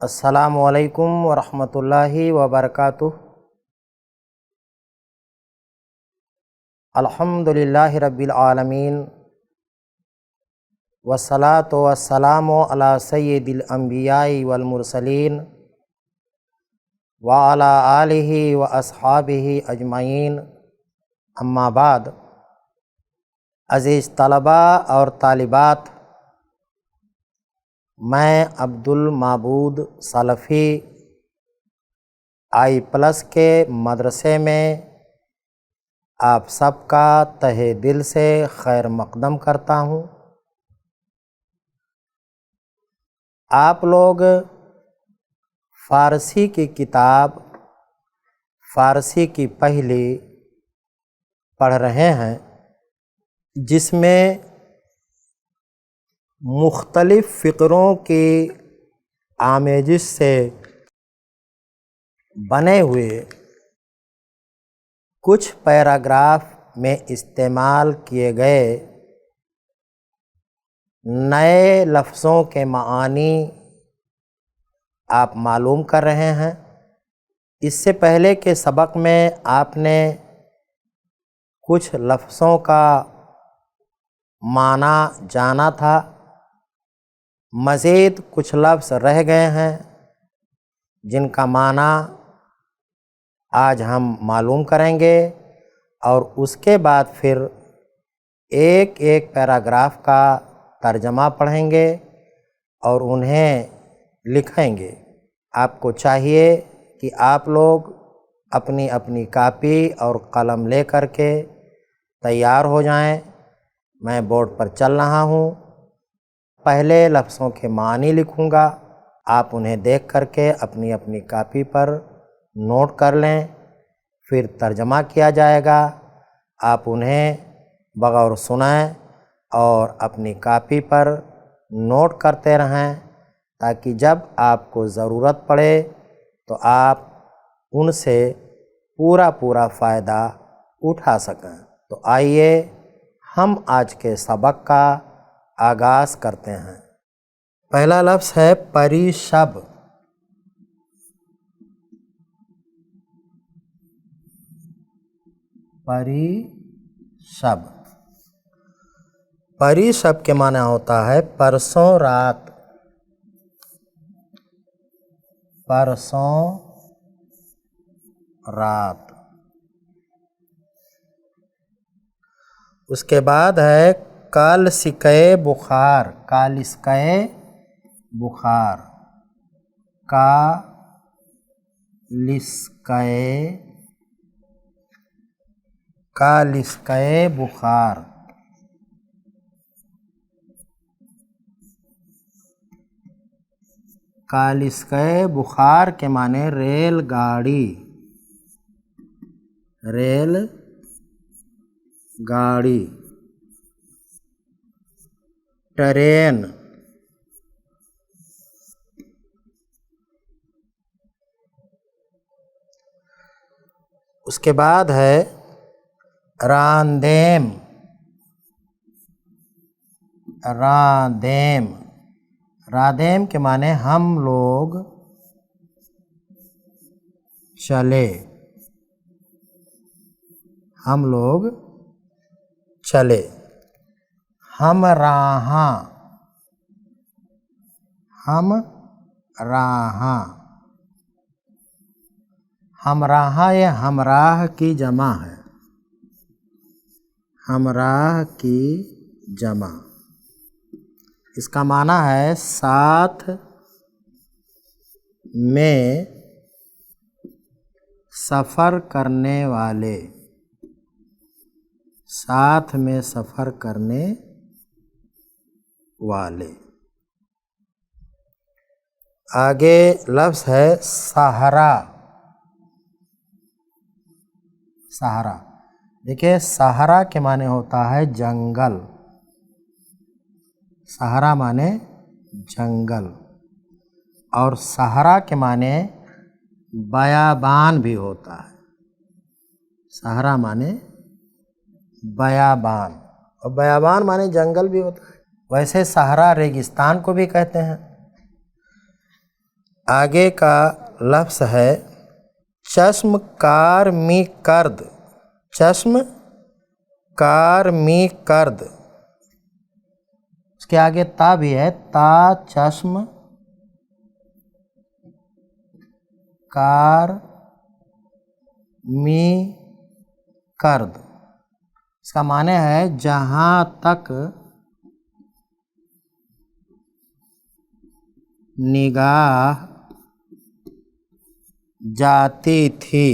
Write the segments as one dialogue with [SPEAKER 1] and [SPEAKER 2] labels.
[SPEAKER 1] अस्सलामु अलैकुम वरहमतुल्लाहि वबरकातुह। अल्हम्दुलिल्लाहि रब्बिल आलमीन वस्सलातु वस्सलामु अला सय्यिदिल अंबियाइ वल मुरसलीन व अला आलिहि व अस्हाबिहि अजमईन। अम्मा बाद। अज़ीज़ तलबा और तालिबात, मैं अब्दुल माबूद सलफ़ी I+ के मदरसे में आप सबका तहे दिल से खैर मक़दम करता हूँ। आप लोग फ़ारसी की किताब फ़ारसी की पहली पढ़ रहे हैं, जिसमें मुख्तलिफ़ फ़िक्रों की आमेज़िश से बने हुए कुछ पैराग्राफ में इस्तेमाल किए गए नए लफ्ज़ों के मानी आप मालूम कर रहे हैं। इससे पहले के सबक में आपने कुछ लफ्ज़ों का माना जाना था, मज़ीद कुछ लफ्ज़ रह गए हैं जिनका माना आज हम मालूम करेंगे, और उसके बाद फिर एक एक पैराग्राफ का तर्जमा पढ़ेंगे और उन्हें लिखेंगे। आपको चाहिए कि आप लोग अपनी अपनी कापी और कलम ले कर के तैयार हो जाएं। मैं बोर्ड पर चल रहा हूँ। पहले लफ्ज़ों के मानी लिखूँगा, आप उन्हें देख करके अपनी अपनी कापी पर नोट कर लें। फिर तर्जमा किया जाएगा, आप उन्हें बगौर सुनें और अपनी कापी पर नोट करते रहें, ताकि जब आपको ज़रूरत पड़े तो आप उनसे पूरा फ़ायदा उठा सकें। तो आइए हम आज के सबक का आगाज़ करते हैं। पहला लफ्ज़ है परिशब। परिशब। परिशब के माने होता है परसों रात। परसों रात। उसके बाद है कालिस्के बुखार। कालिस्के बुखार। कालिस्के बुखार। कालिस्के बुखार के माने रेलगाड़ी। रेलगाड़ी। ट्रेन। उसके बाद है रांदेम। रांदेम। रांदेम के माने हम लोग चले। हम लोग चले। हमराहा। हमराहा। हमराहा ये हमराह की जमा है। हमराह की जमा। इसका माना है साथ में सफ़र करने वाले। साथ में सफ़र करने वाले। आगे लफ्ज़ है सहारा। सहारा। देखिए, सहारा के माने होता है जंगल। सहारा माने जंगल, और सहारा के माने बयाबान भी होता है। सहारा माने बयाबान, और बयाबान माने जंगल भी होता है। वैसे सहारा रेगिस्तान को भी कहते हैं। आगे का लफ्ज़ है चश्म कार मी कर्द। चश्म कार मी कर्द। उसके आगे ता भी है, ता चश्म कार मी कर्द। इसका माने है जहाँ तक निगाह जाती थी,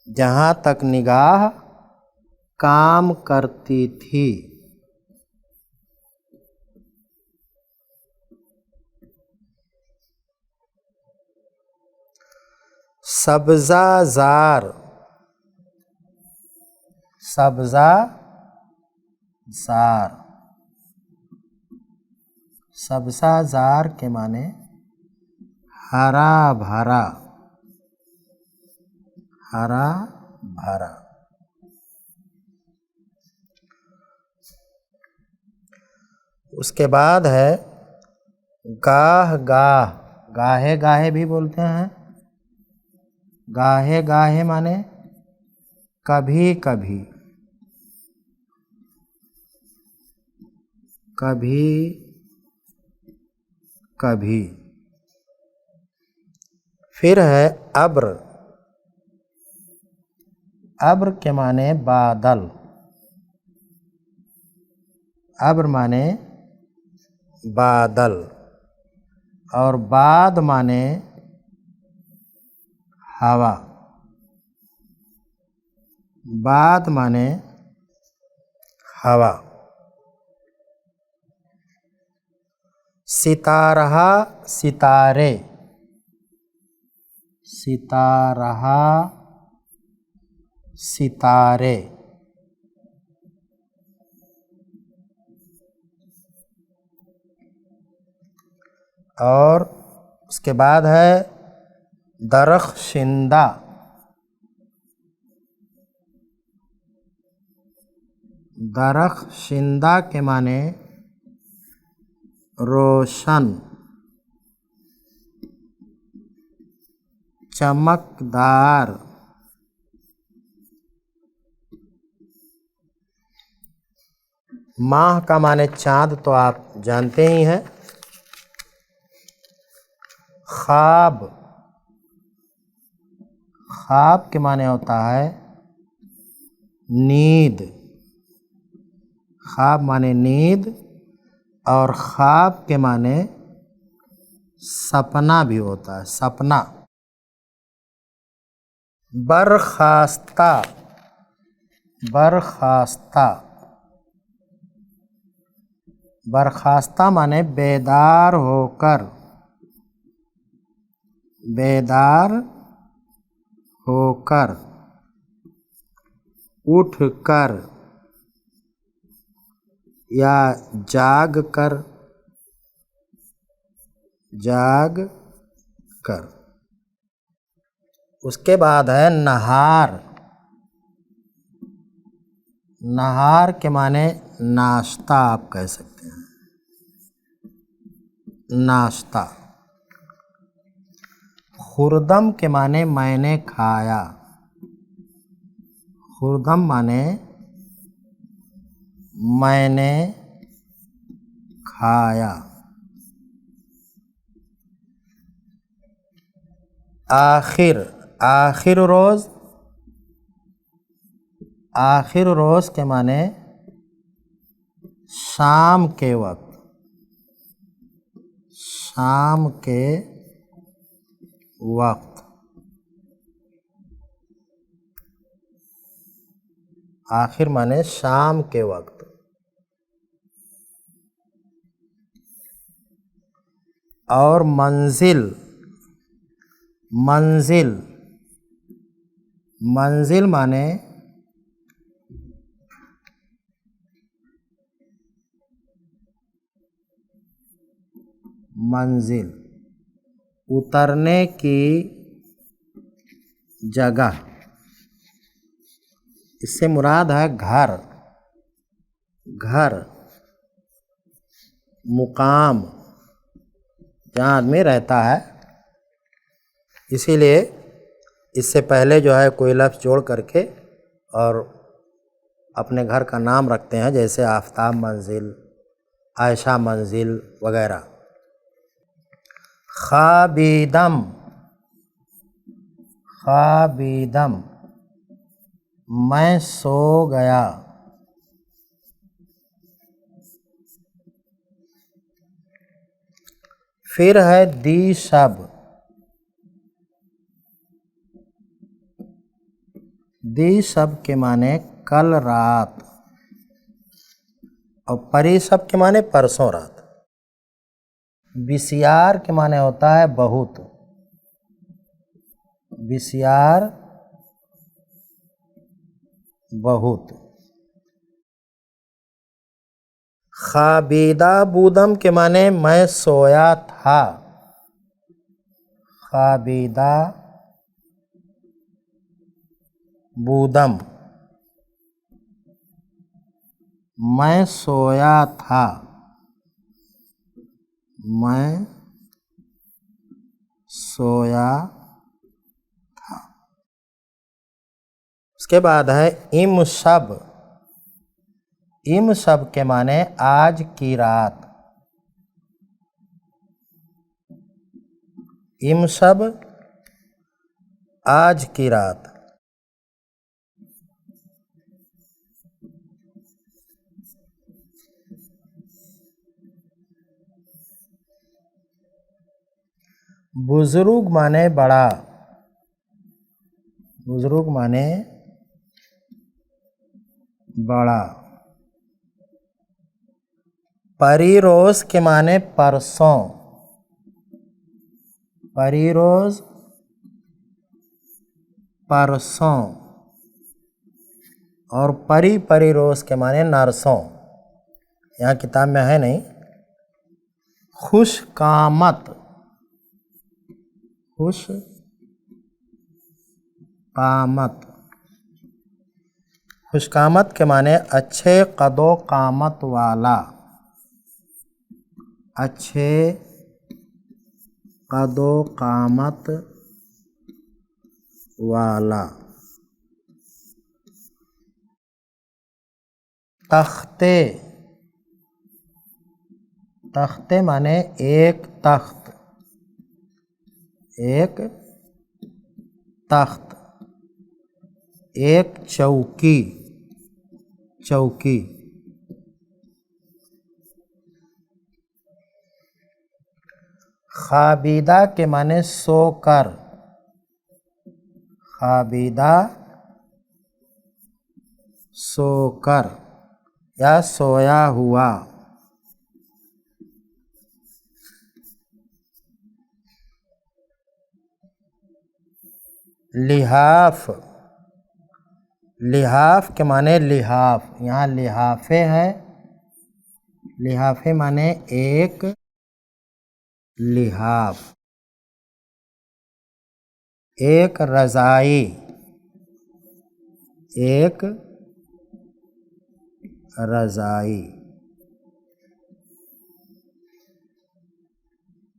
[SPEAKER 1] जहाँ तक निगाह काम करती थी। सब्ज़ा ज़ार। सब्ज़ा ज़ार। सब्ज़ा ज़ार के माने हरा भरा। हरा भरा। उसके बाद है गाह गाह। गाहे गाहे भी बोलते हैं। गाहे गाहे माने कभी कभी। कभी कभी। फिर है अब्र। अब्र के माने बादल। अब्र माने बादल। और बाद माने हवा। बाद माने हवा। सितारहा सितारे। सितारहा सितारे। और उसके बाद है दरख्शिंदा। दरख्शिंदा के माने रोशन, चमकदार। माह का माने चाँद तो आप जानते ही हैं। ख्वाब। ख्वाब के माने होता है नींद। ख्वाब माने नींद। और ख्वाब के माने सपना भी होता है, सपना। बरखास्ता। बरखास्ता। बरखास्ता माने बेदार होकर। बेदार होकर, उठ कर या जाग कर। जाग कर। उसके बाद है नहार। नहार के माने नाश्ता आप कह सकते हैं। नाश्ता। खुर्दम के माने मैंने खाया। खुर्दम माने मैंने खाया। आखिर। आखिर रोज़। आखिर रोज़ के माने शाम के वक्त। शाम के वक्त। आखिर माने शाम के वक्त। और मंजिल। मंजिल। मंजिल माने मंजिल, उतरने की जगह। इससे मुराद है घर। घर, मुकाम, जहाँ आदमी रहता है इसीलिए इससे पहले जो है कोई लफ्ज़ जोड़ करके और अपने घर का नाम रखते हैं, जैसे आफताब मंजिल, आयशा मंजिल वगैरह। खाबीदम, खाबीदम मैं सो गया। फिर है दी शब, दी शब के माने कल रात, और परी शब के माने परसों रात। बिसियार के माने होता है बहुत, बिसियार बहुत। खाबीदा बूदम के माने मैं सोया था, खाबीदा बूदम मैं सोया था, मैं सोया था। उसके बाद है इम शब, इम शब के माने आज की रात, इम शब आज की रात। बुजुर्ग माने बड़ा, बुजुर्ग माने बड़ा। परिरोज के माने परसों, परिरोज परसों। और परिरोज के माने नरसों, यहाँ किताब में है नहीं। खुशकामत, खुश कामत, खुशकामत के माने अच्छे कदो कामत वाला, अच्छे कदो कामत वाला। तख्ते, तख्ते माने एक तख्त, एक तख्त, एक चौकी, चौकी। खाबीदा के माने सोकर, खाबीदा सोकर या सोया हुआ। लिहाफ, लिहाफ के माने लिहाफ, यहाँ लिहाफे है, लिहाफे माने एक लिहाफ। एक रज़ाई, एक रज़ाई।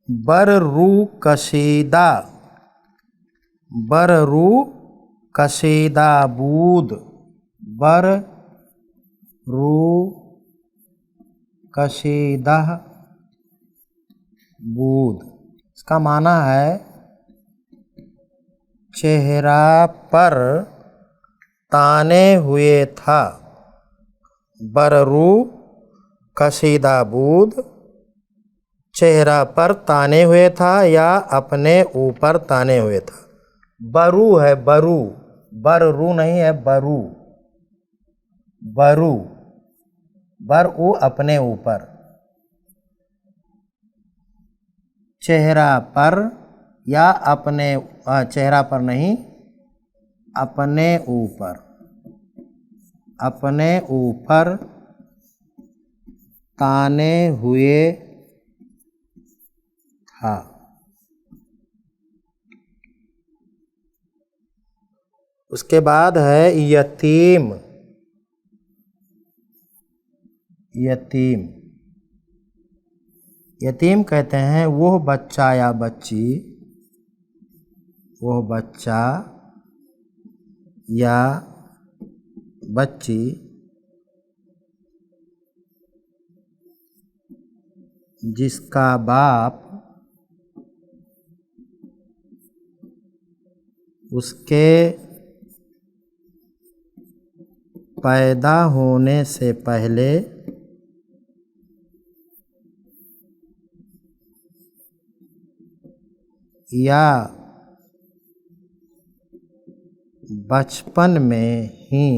[SPEAKER 1] बररू कशीदा, बररू कशीदा बूद, बररू कशीदा बूद। इसका माना है चेहरा पर ताने हुए था। बररू कशीदा बूद चेहरा पर ताने हुए था या अपने ऊपर ताने हुए था। बरू है बरू, बररू नहीं है बरू, बरू, बरऊ अपने ऊपर। चेहरा पर या अपने, चेहरा पर नहीं, अपने ऊपर, अपने ऊपर ताने हुए था। उसके बाद है यतीम, यतीम, यतीम कहते हैं वो बच्चा या बच्ची वो बच्चा या बच्ची जिसका बाप उसके पैदा होने से पहले या बचपन में ही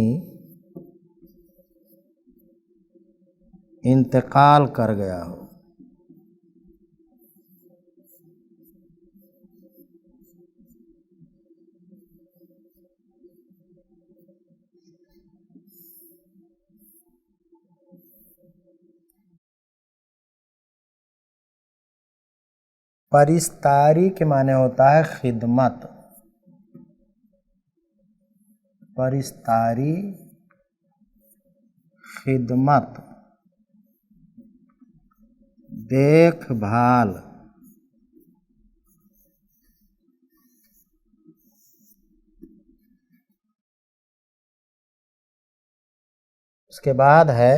[SPEAKER 1] इंतकाल कर गया हो। परिस्तारी के माने होता है खिदमत। परिस्तारी खिदमत, देखभाल। उसके बाद है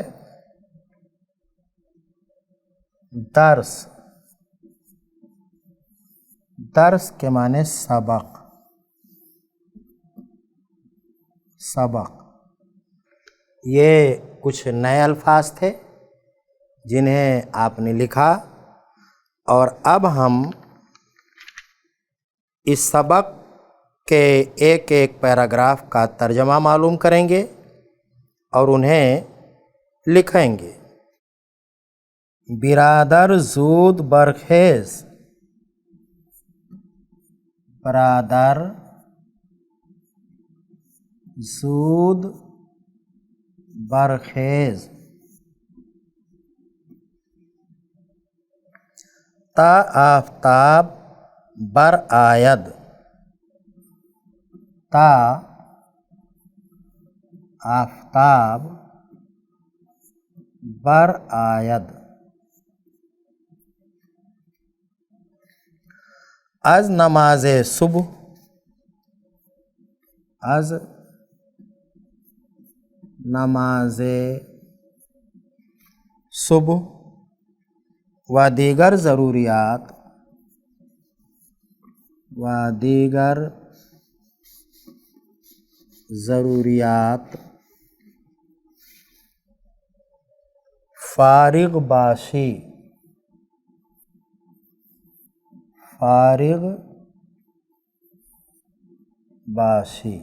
[SPEAKER 1] दर्स। दर्स के माने सबक। सबक ये कुछ नए अल्फाज थे जिन्हें आपने लिखा, और अब हम इस सबक के एक एक पैराग्राफ का तर्जमा मालूम करेंगे और उन्हें लिखेंगे। बिरादर जूद बरखेज। बरादर जूद बरखेज। ता आफताब बर आयद। ता आफताब बर आयद। अज नमाज सुबह। अज नमाज सुबह व दीगर ज़रूरियात। व दीगर ज़रूरियात फारिग बाशी। फारिग बाशी।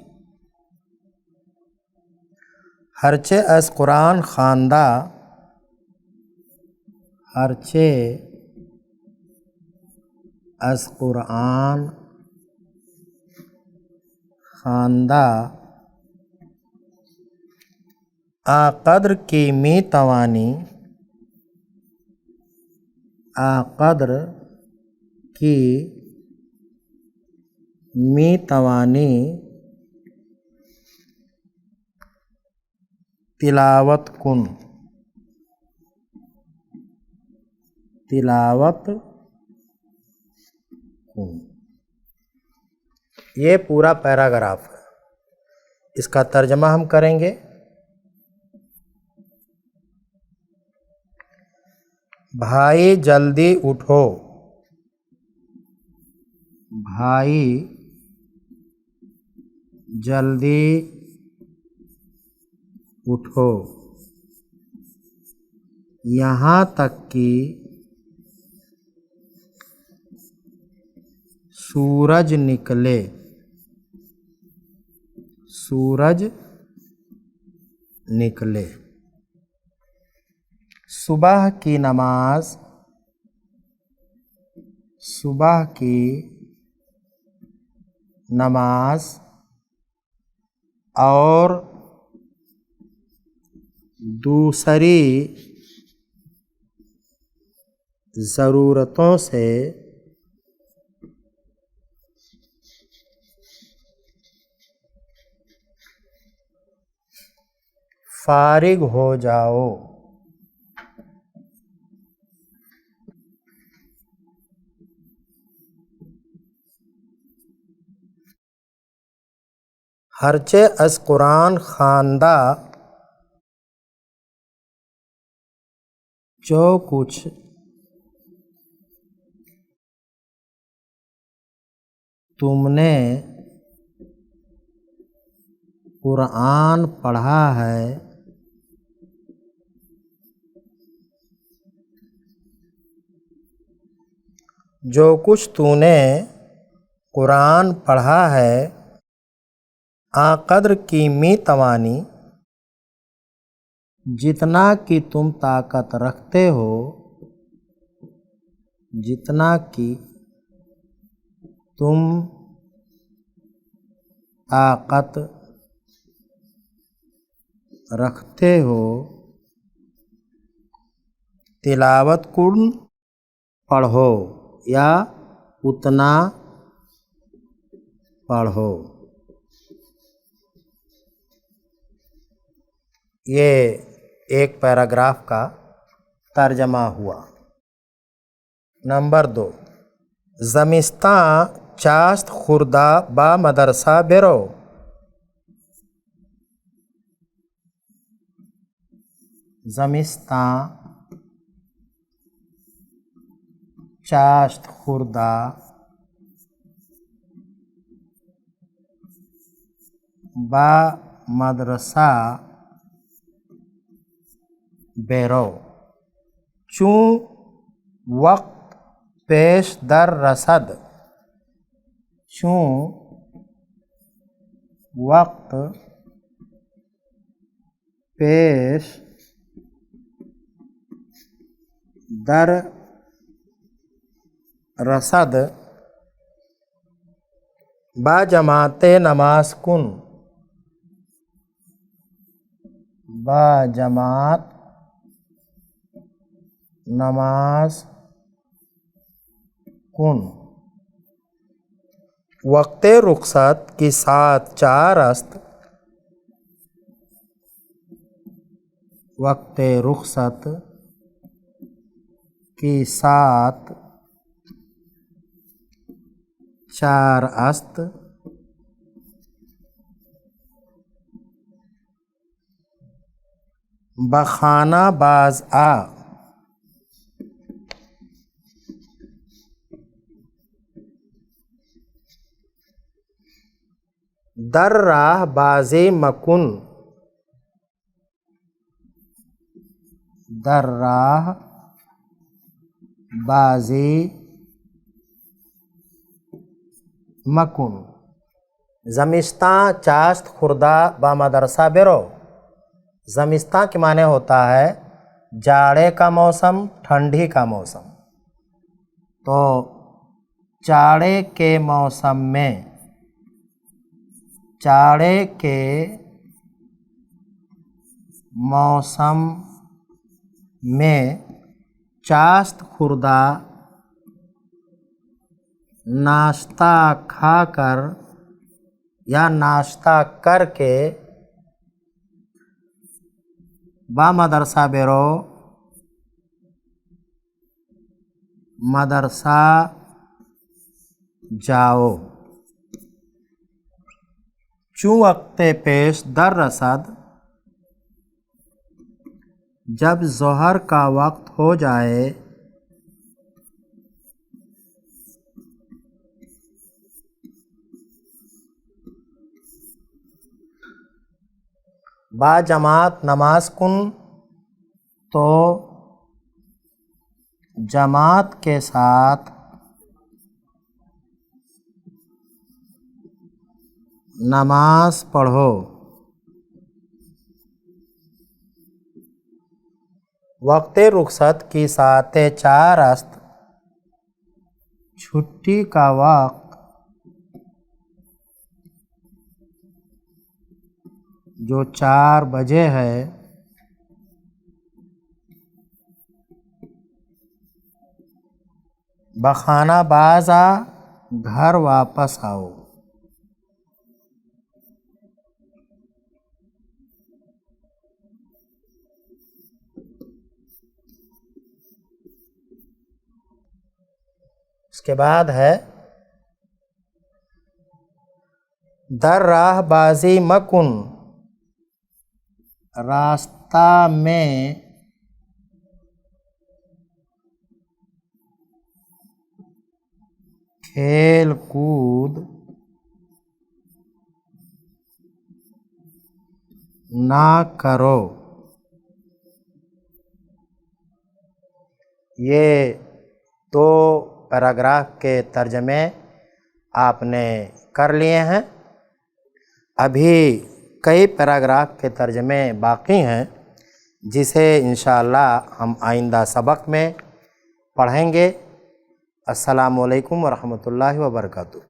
[SPEAKER 1] हरचे अस कुरान खानदा। हरचे अस कुरान खानदा। आ कद्र की मी तवानी। आ कद्र की मी तवानी तिलावत कुन। तिलावत कुन। ये पूरा पैराग्राफ है, इसका तर्जमा हम करेंगे। भाई जल्दी उठो। भाई जल्दी उठो। यहाँ तक कि सूरज निकले। सूरज निकले। सुबह की नमाज। सुबह की नमाज और दूसरी ज़रूरतों से फारिग हो जाओ। हरचे अस कुरान खानदा जो कुछ तुमने कुरान पढ़ा है जो कुछ तूने कुरान पढ़ा है आकद्र की मी तवानी जितना कि तुम ताकत रखते हो, जितना कि तुम ताकत रखते हो, तिलावत कुन पढ़ो या उतना पढ़ो। ये एक पैराग्राफ का तर्जमा हुआ। नंबर 2, ज़मिस्तां चास्त खुर्दा बा मदरसा बेरो। ज़मिस्तां चास्त खुर्दा बा मदरसा बेरो। चूँ वक्त पेश दर रसद, चूँ वक्त पेश दर रसद बा जमाते नमाज कुन, बा जमात नमाज कुन। वक्ते रुखसत की साथ 4 अस्त, वक्ते रुखसत की साथ 4 अस्त बखाना बाज आ, दर राह बाजे मकुन, दर राह बाजे मकुन। ज़मिस्तां चास्त खुर्दा बा मदरसा बेरो। ज़मिस्तां के माने होता है जाड़े का मौसम, ठंडी का मौसम। तो जाड़े के मौसम में, जाड़े के मौसम में चास्त खुर्दा नाश्ता खाकर या नाश्ता करके बा मदरसा बेरो मदरसा जाओ। चूँ वक्ते पेश दर रसद, जब ज़ोहर का वक्त हो जाए, बा जमात नमाज कुन, तो जमात के साथ नमाज पढ़ो। वक्ते रुखसत की साते 4 अस्त, छुट्टी का वक्त जो 4 बजे है, बखाना बाजा घर वापस आओ। इसके बाद है दर राहबाजी मकुन, रास्ता में खेल कूद ना करो। ये दो पैराग्राफ के तर्जमे आपने कर लिए हैं। अभी कई पैराग्राफ के तर्जमे बाकी हैं, जिसे इंशाअल्लाह हम आइंदा सबक में पढ़ेंगे। अस्सलामु अलैकुम व रहमतुल्लाहि व बरकातुहू।